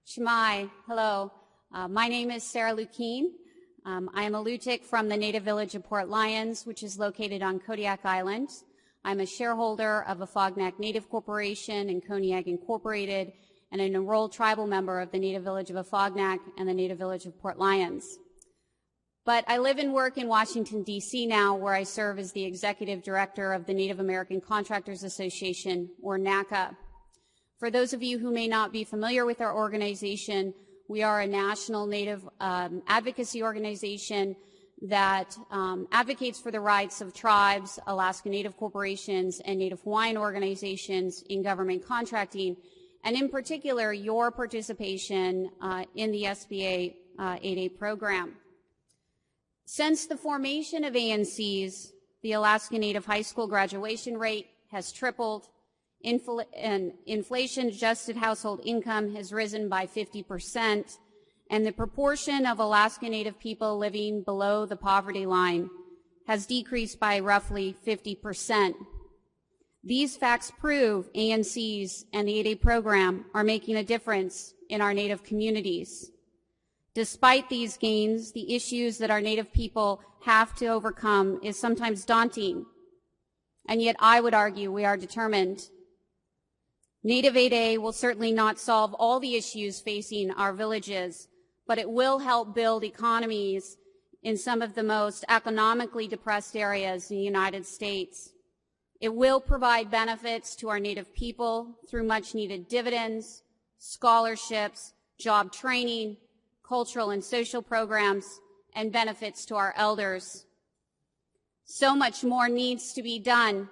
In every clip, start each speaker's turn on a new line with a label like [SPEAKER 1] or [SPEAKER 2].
[SPEAKER 1] Shemai, hello. My name is Sarah Lukin. I am a Lutic from the native village of Port Lions, which is located on Kodiak Island. I'm a shareholder of Afognak Native Corporation and Kodiak Incorporated, and an enrolled tribal member of the native village of Afognak and the native village of Port Lions. But I live and work in Washington, D.C. now, where I serve as the executive director of the Native American Contractors Association, or NACA. For those of you who may not be familiar with our organization, we are a national Native advocacy organization that advocates for the rights of tribes, Alaska Native corporations, and Native Hawaiian organizations in government contracting, and in particular, your participation in the SBA 8A program. Since the formation of ANCs, the Alaska Native high school graduation rate has tripled, and inflation-adjusted household income has risen by 50%, and the proportion of Alaska Native people living below the poverty line has decreased by roughly 50%. These facts prove ANCs and the 8A program are making a difference in our Native communities. Despite these gains, the issues that our Native people have to overcome is sometimes daunting, and yet I would argue we are determined. Native 8A will certainly not solve all the issues facing our villages, but it will help build economies in some of the most economically depressed areas in the United States. It will provide benefits to our Native people through much-needed dividends, scholarships, job training, cultural and social programs, and benefits to our elders. So much more needs to be done.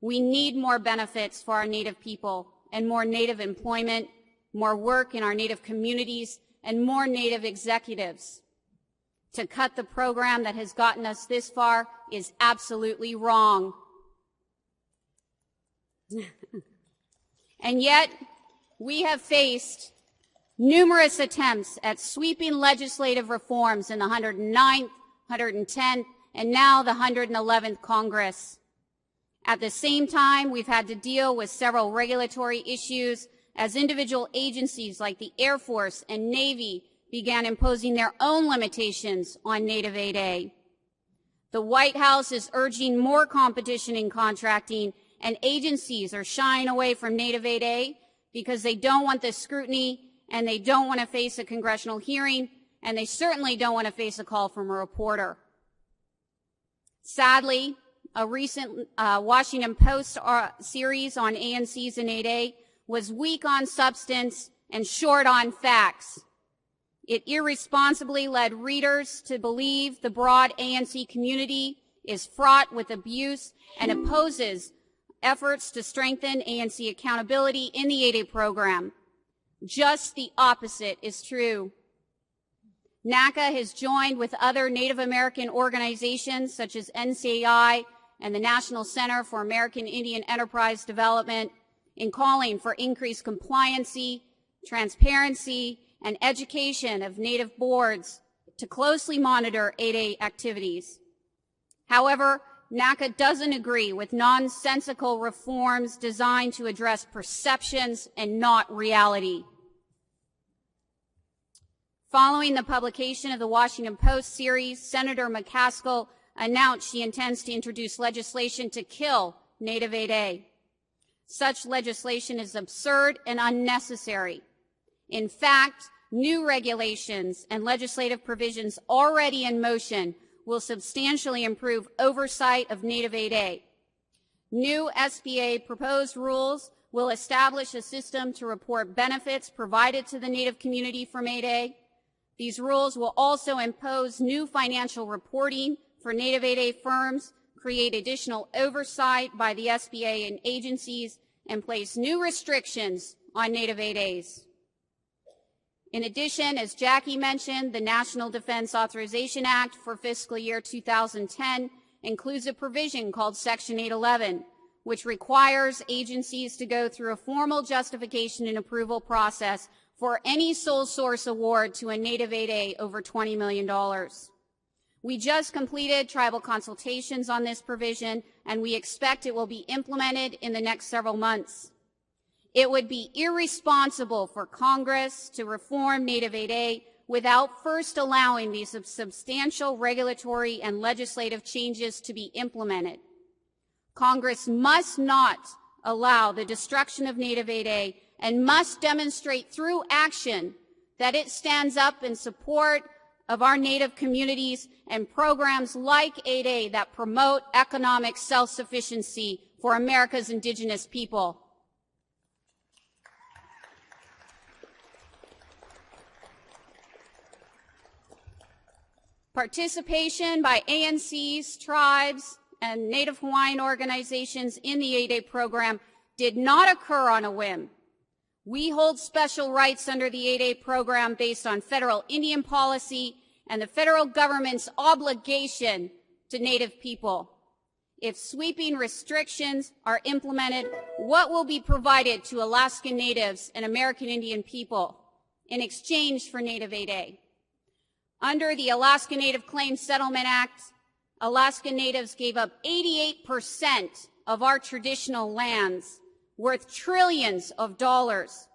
[SPEAKER 1] We need more benefits for our Native people and more Native employment, more work in our Native communities, and more Native executives. To cut the program that has gotten us this far is absolutely wrong. And yet, we have faced numerous attempts at sweeping legislative reforms in the 109th, 110th, and now the 111th Congress. At the same time, we've had to deal with several regulatory issues as individual agencies like the Air Force and Navy began imposing their own limitations on Native 8A. The White House is urging more competition in contracting, and agencies are shying away from Native 8A because they don't want the scrutiny, and they don't want to face a congressional hearing, and they certainly don't want to face a call from a reporter. Sadly, a recent Washington Post series on ANCs and 8A was weak on substance and short on facts. It irresponsibly led readers to believe the broad ANC community is fraught with abuse and opposes efforts to strengthen ANC accountability in the 8A program. Just the opposite is true. NACA has joined with other Native American organizations such as NCAI and the National Center for American Indian Enterprise Development in calling for increased compliancy, transparency, and education of Native boards to closely monitor 8A activities. However, NACA doesn't agree with nonsensical reforms designed to address perceptions and not reality. Following the publication of the Washington Post series, Senator McCaskill announced she intends to introduce legislation to kill Native 8A. Such legislation is absurd and unnecessary. In fact, new regulations and legislative provisions already in motion will substantially improve oversight of Native 8A. New SBA proposed rules will establish a system to report benefits provided to the Native community from 8A. These rules will also impose new financial reporting for Native 8A firms, create additional oversight by the SBA and agencies, and place new restrictions on Native 8As. In addition, as Jackie mentioned, the National Defense Authorization Act for fiscal year 2010 includes a provision called Section 811, which requires agencies to go through a formal justification and approval process for any sole source award to a Native 8A over $20 million. We just completed tribal consultations on this provision, and we expect it will be implemented in the next several months. It would be irresponsible for Congress to reform Native 8A without first allowing these substantial regulatory and legislative changes to be implemented. Congress must not allow the destruction of Native 8A and must demonstrate through action that it stands up in support of our Native communities and programs like 8A that promote economic self-sufficiency for America's Indigenous people. Participation by ANCs, tribes, and Native Hawaiian organizations in the 8A program did not occur on a whim. We hold special rights under the 8A program based on federal Indian policy and the federal government's obligation to Native people. If sweeping restrictions are implemented, what will be provided to Alaskan Natives and American Indian people in exchange for Native 8A? Under the Alaska Native Claims Settlement Act, Alaska Natives gave up 88% of our traditional lands, worth trillions of dollars.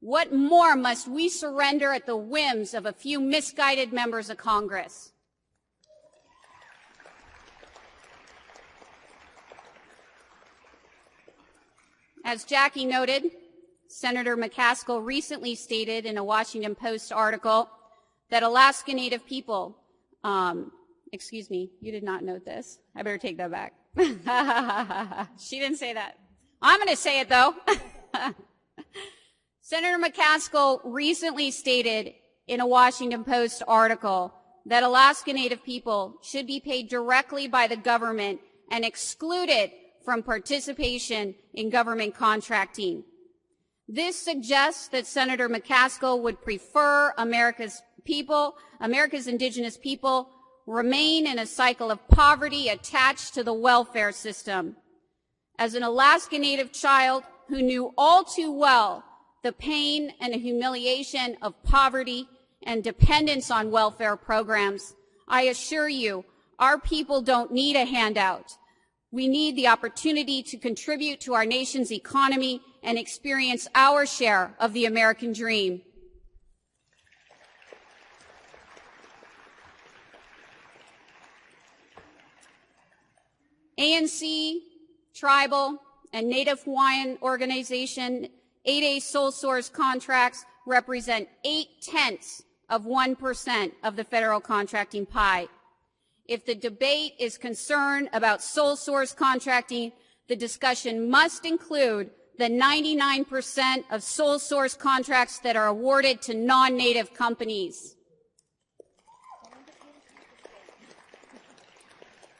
[SPEAKER 1] What more must we surrender at the whims of a few misguided members of Congress? As Jackie noted, Senator McCaskill recently stated in a Washington Post article that Alaska Native people, excuse me, you did not note this. I better take that back. She didn't say that. I'm going to say it, though. Senator McCaskill recently stated in a Washington Post article that Alaska Native people should be paid directly by the government and excluded from participation in government contracting. This suggests that Senator McCaskill would prefer America's Indigenous people, remain in a cycle of poverty attached to the welfare system. As an Alaska Native child who knew all too well the pain and the humiliation of poverty and dependence on welfare programs, I assure you, our people don't need a handout. We need the opportunity to contribute to our nation's economy and experience our share of the American dream. ANC, tribal, and Native Hawaiian organization 8A sole source contracts represent 0.8% of the federal contracting pie. If the debate is concerned about sole source contracting, the discussion must include the 99% of sole source contracts that are awarded to non-Native companies.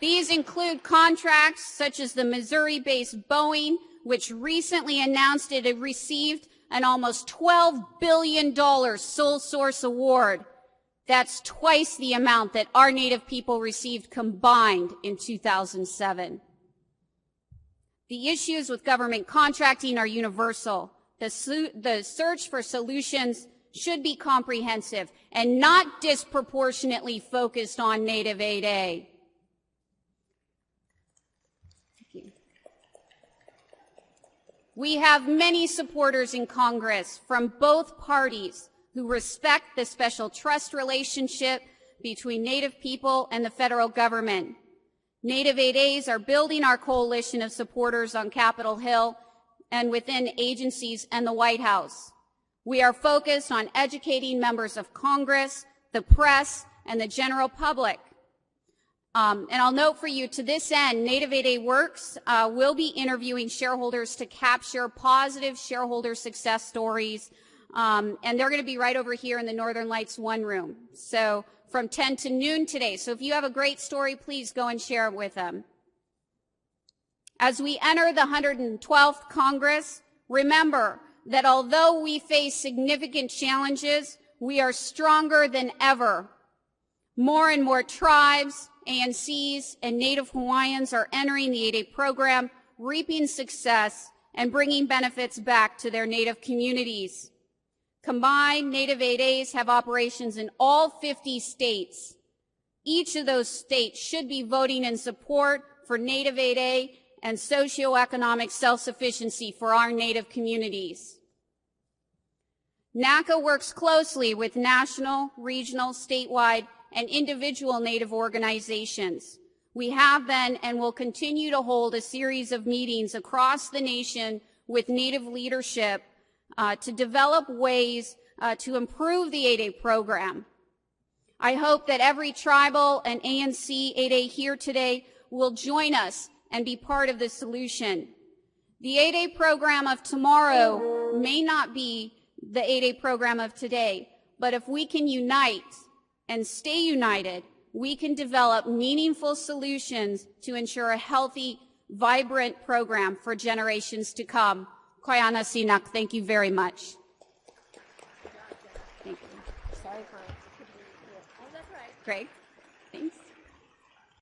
[SPEAKER 1] These include contracts such as the Missouri-based Boeing, which recently announced it had received an almost $12 billion sole source award. That's twice the amount that our Native people received combined in 2007. The issues with government contracting are universal. The search for solutions should be comprehensive and not disproportionately focused on Native 8A. We have many supporters in Congress from both parties who respect the special trust relationship between Native people and the federal government. Native 8As are building our coalition of supporters on Capitol Hill and within agencies and the White House. We are focused on educating members of Congress, the press, and the general public. And I'll note for you, to this end, Native 8A Works will be interviewing shareholders to capture positive shareholder success stories. And they're going to be right over here in the Northern Lights 1 room. So from 10 to noon today. So if you have a great story, please go and share it with them. As we enter the 112th Congress, remember that although we face significant challenges, we are stronger than ever. More and more tribes, ANCs, and Native Hawaiians are entering the 8A program, reaping success and bringing benefits back to their Native communities. Combined, Native 8As have operations in all 50 states. Each of those states should be voting in support for Native 8A and socioeconomic self-sufficiency for our Native communities. NACA works closely with national, regional, statewide, and individual Native organizations. We have been and will continue to hold a series of meetings across the nation with Native leadership to develop ways to improve the 8A program. I hope that every tribal and ANC 8A here today will join us and be part of the solution. The 8A program of tomorrow may not be the 8A program of today, but if we can unite and stay united, we can develop meaningful solutions to ensure a healthy, vibrant program for generations to come. Koyana Sinak, thank you very much. Thank you. Sorry for... Oh, that's right. Great. Thanks.